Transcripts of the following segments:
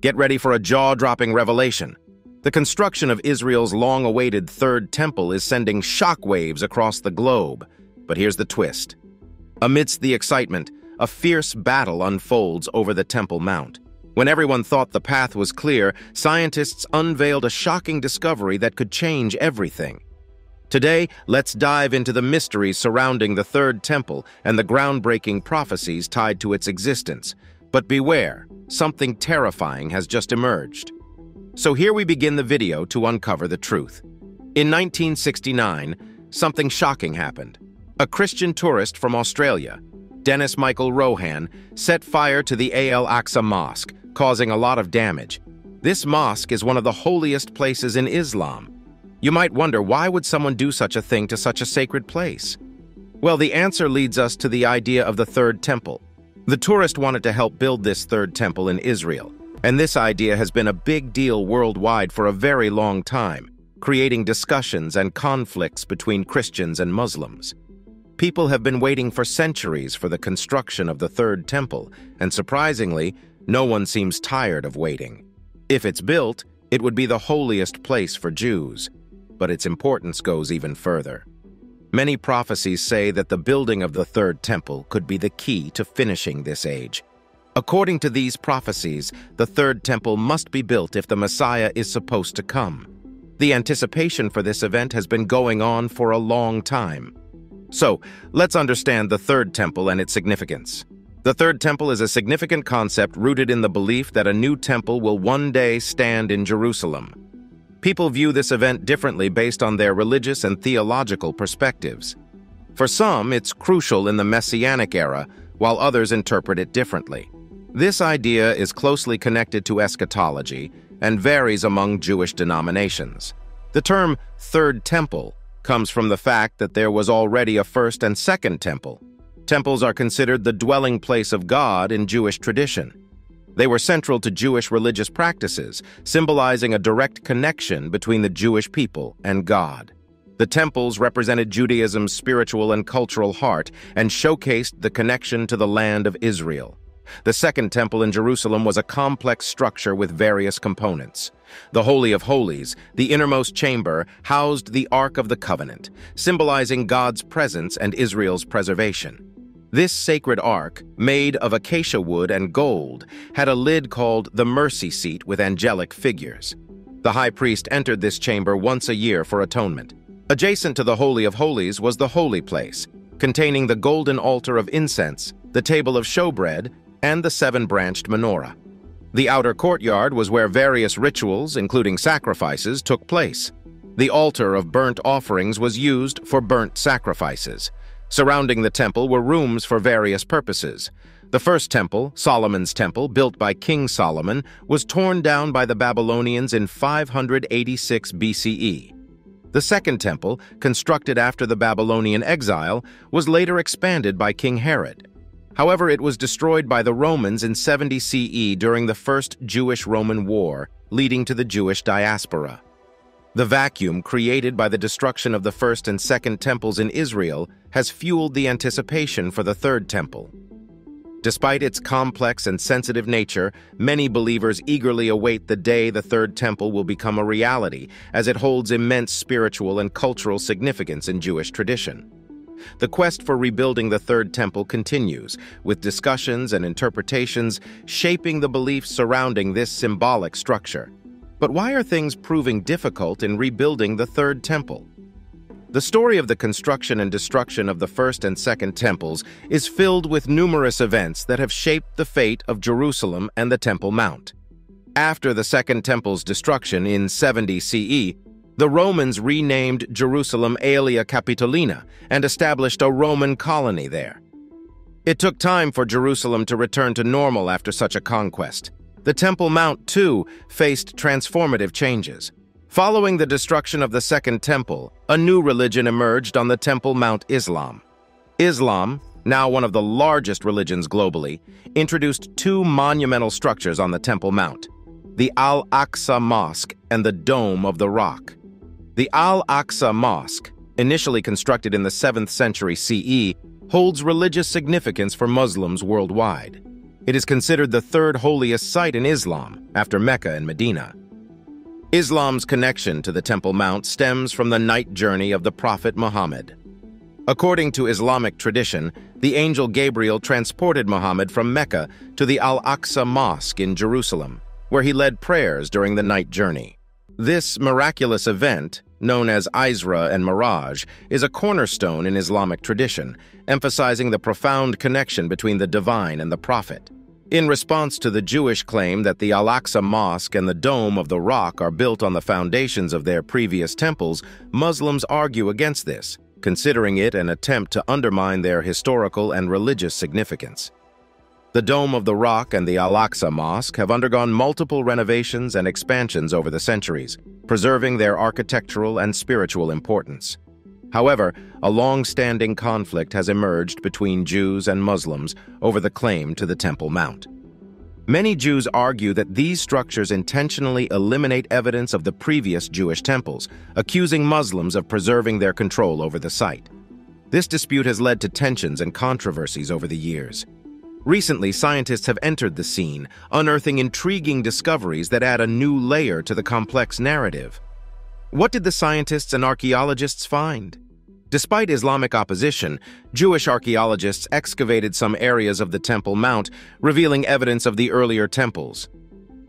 Get ready for a jaw-dropping revelation. The construction of Israel's long-awaited Third Temple is sending shockwaves across the globe. But here's the twist. Amidst the excitement, a fierce battle unfolds over the Temple Mount. When everyone thought the path was clear, scientists unveiled a shocking discovery that could change everything. Today, let's dive into the mysteries surrounding the Third Temple and the groundbreaking prophecies tied to its existence. But beware, something terrifying has just emerged. So here we begin the video to uncover the truth. In 1969, something shocking happened. A Christian tourist from Australia, Michael Rohan, set fire to the Aqsa mosque, causing a lot of damage. This mosque is one of the holiest places in Islam. You might wonder, why would someone do such a thing to such a sacred place? Well, the answer leads us to the idea of the Third Temple. The tourist wanted to help build this Third Temple in Israel, and this idea has been a big deal worldwide for a very long time, creating discussions and conflicts between Christians and Muslims. People have been waiting for centuries for the construction of the Third Temple, and surprisingly, no one seems tired of waiting. If it's built, it would be the holiest place for Jews, but its importance goes even further. Many prophecies say that the building of the Third Temple could be the key to finishing this age. According to these prophecies, the Third Temple must be built if the Messiah is supposed to come. The anticipation for this event has been going on for a long time. So, let's understand the Third Temple and its significance. The Third Temple is a significant concept rooted in the belief that a new temple will one day stand in Jerusalem. People view this event differently based on their religious and theological perspectives. For some, it's crucial in the Messianic era, while others interpret it differently. This idea is closely connected to eschatology and varies among Jewish denominations. The term Third Temple comes from the fact that there was already a First and Second Temple. Temples are considered the dwelling place of God in Jewish tradition. They were central to Jewish religious practices, symbolizing a direct connection between the Jewish people and God. The temples represented Judaism's spiritual and cultural heart and showcased the connection to the land of Israel. The Second Temple in Jerusalem was a complex structure with various components. The Holy of Holies, the innermost chamber, housed the Ark of the Covenant, symbolizing God's presence and Israel's preservation. This sacred ark, made of acacia wood and gold, had a lid called the mercy seat with angelic figures. The high priest entered this chamber once a year for atonement. Adjacent to the Holy of Holies was the holy place, containing the golden altar of incense, the table of showbread, and the seven-branched menorah. The outer courtyard was where various rituals, including sacrifices, took place. The altar of burnt offerings was used for burnt sacrifices. Surrounding the temple were rooms for various purposes. The first temple, Solomon's Temple, built by King Solomon, was torn down by the Babylonians in 586 BCE. The second temple, constructed after the Babylonian exile, was later expanded by King Herod. However, it was destroyed by the Romans in 70 CE during the First Jewish-Roman War, leading to the Jewish diaspora. The vacuum created by the destruction of the First and Second Temples in Israel has fueled the anticipation for the Third Temple. Despite its complex and sensitive nature, many believers eagerly await the day the Third Temple will become a reality, as it holds immense spiritual and cultural significance in Jewish tradition. The quest for rebuilding the Third Temple continues, with discussions and interpretations shaping the beliefs surrounding this symbolic structure. But why are things proving difficult in rebuilding the Third Temple? The story of the construction and destruction of the First and Second Temples is filled with numerous events that have shaped the fate of Jerusalem and the Temple Mount. After the Second Temple's destruction in 70 CE, the Romans renamed Jerusalem Aelia Capitolina and established a Roman colony there. It took time for Jerusalem to return to normal after such a conquest. The Temple Mount, too, faced transformative changes. Following the destruction of the Second Temple, a new religion emerged on the Temple Mount: Islam. Islam, now one of the largest religions globally, introduced two monumental structures on the Temple Mount: the Al-Aqsa Mosque and the Dome of the Rock. The Al-Aqsa Mosque, initially constructed in the 7th century CE, holds religious significance for Muslims worldwide. It is considered the third holiest site in Islam, after Mecca and Medina. Islam's connection to the Temple Mount stems from the night journey of the Prophet Muhammad. According to Islamic tradition, the angel Gabriel transported Muhammad from Mecca to the Aqsa mosque in Jerusalem, where he led prayers during the night journey. This miraculous event, known as Isra and Miraj, is a cornerstone in Islamic tradition, emphasizing the profound connection between the divine and the prophet. In response to the Jewish claim that the Al-Aqsa Mosque and the Dome of the Rock are built on the foundations of their previous temples, Muslims argue against this, considering it an attempt to undermine their historical and religious significance. The Dome of the Rock and the Al-Aqsa Mosque have undergone multiple renovations and expansions over the centuries, preserving their architectural and spiritual importance. However, a long-standing conflict has emerged between Jews and Muslims over the claim to the Temple Mount. Many Jews argue that these structures intentionally eliminate evidence of the previous Jewish temples, accusing Muslims of preserving their control over the site. This dispute has led to tensions and controversies over the years. Recently, scientists have entered the scene, unearthing intriguing discoveries that add a new layer to the complex narrative. What did the scientists and archaeologists find? Despite Islamic opposition, Jewish archaeologists excavated some areas of the Temple Mount, revealing evidence of the earlier temples.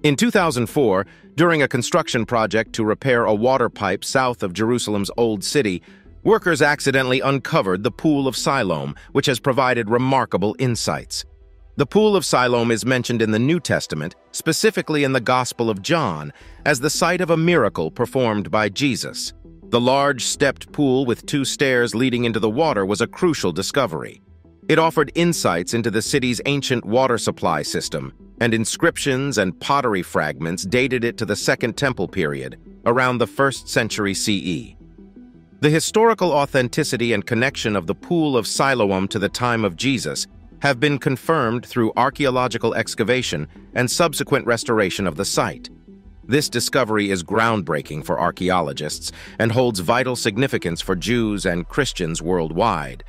In 2004, during a construction project to repair a water pipe south of Jerusalem's Old City, workers accidentally uncovered the Pool of Siloam, which has provided remarkable insights. The Pool of Siloam is mentioned in the New Testament, specifically in the Gospel of John, as the site of a miracle performed by Jesus. The large stepped pool with 2 stairs leading into the water was a crucial discovery. It offered insights into the city's ancient water supply system, and inscriptions and pottery fragments dated it to the Second Temple period, around the 1st century CE. The historical authenticity and connection of the Pool of Siloam to the time of Jesus have been confirmed through archaeological excavation and subsequent restoration of the site. This discovery is groundbreaking for archaeologists and holds vital significance for Jews and Christians worldwide.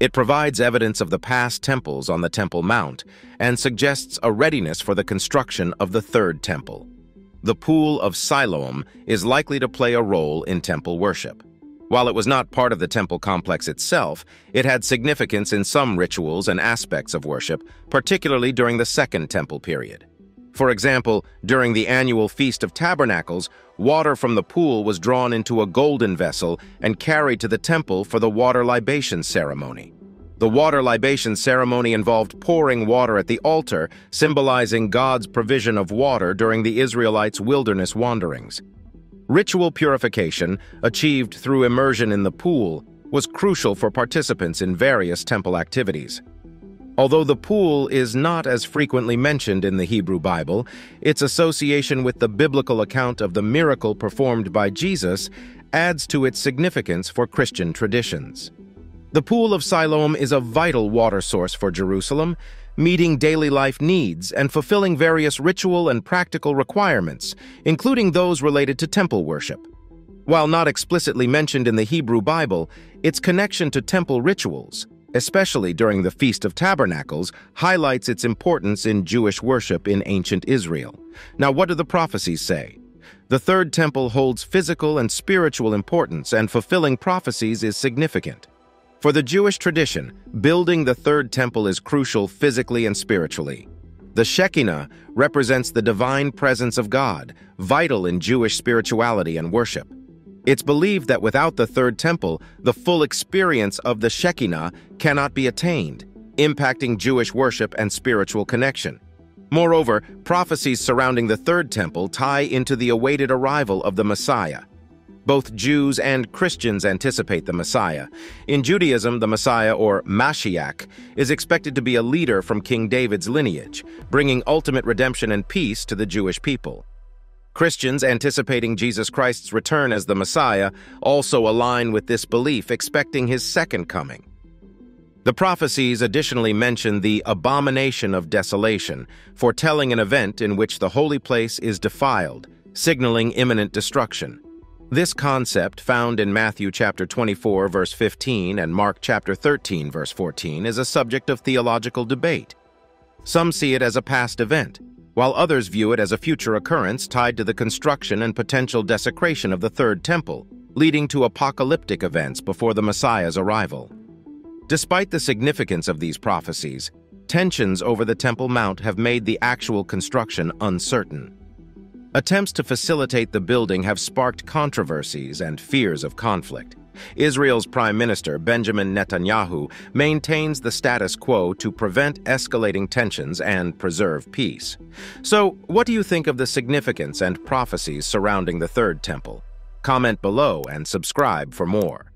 It provides evidence of the past temples on the Temple Mount and suggests a readiness for the construction of the Third Temple. The Pool of Siloam is likely to play a role in temple worship. While it was not part of the temple complex itself, it had significance in some rituals and aspects of worship, particularly during the Second Temple period. For example, during the annual Feast of Tabernacles, water from the pool was drawn into a golden vessel and carried to the temple for the water libation ceremony. The water libation ceremony involved pouring water at the altar, symbolizing God's provision of water during the Israelites' wilderness wanderings. Ritual purification, achieved through immersion in the pool, was crucial for participants in various temple activities. Although the pool is not as frequently mentioned in the Hebrew Bible, its association with the biblical account of the miracle performed by Jesus adds to its significance for Christian traditions. The Pool of Siloam is a vital water source for Jerusalem, meeting daily life needs and fulfilling various ritual and practical requirements, including those related to temple worship. While not explicitly mentioned in the Hebrew Bible, its connection to temple rituals, especially during the Feast of Tabernacles, highlights its importance in Jewish worship in ancient Israel. Now, what do the prophecies say? The Third Temple holds physical and spiritual importance, and fulfilling prophecies is significant. For the Jewish tradition, building the Third Temple is crucial physically and spiritually. The Shekinah represents the divine presence of God, vital in Jewish spirituality and worship. It's believed that without the Third Temple, the full experience of the Shekinah cannot be attained, impacting Jewish worship and spiritual connection. Moreover, prophecies surrounding the Third Temple tie into the awaited arrival of the Messiah. Both Jews and Christians anticipate the Messiah. In Judaism, the Messiah, or Mashiach, is expected to be a leader from King David's lineage, bringing ultimate redemption and peace to the Jewish people. Christians anticipating Jesus Christ's return as the Messiah also align with this belief, expecting his second coming. The prophecies additionally mention the abomination of desolation, foretelling an event in which the holy place is defiled, signaling imminent destruction. This concept, found in Matthew chapter 24, verse 15, and Mark chapter 13, verse 14, is a subject of theological debate. Some see it as a past event, while others view it as a future occurrence tied to the construction and potential desecration of the Third Temple, leading to apocalyptic events before the Messiah's arrival. Despite the significance of these prophecies, tensions over the Temple Mount have made the actual construction uncertain. Attempts to facilitate the building have sparked controversies and fears of conflict. Israel's Prime Minister Benjamin Netanyahu maintains the status quo to prevent escalating tensions and preserve peace. So, what do you think of the significance and prophecies surrounding the Third Temple? Comment below and subscribe for more.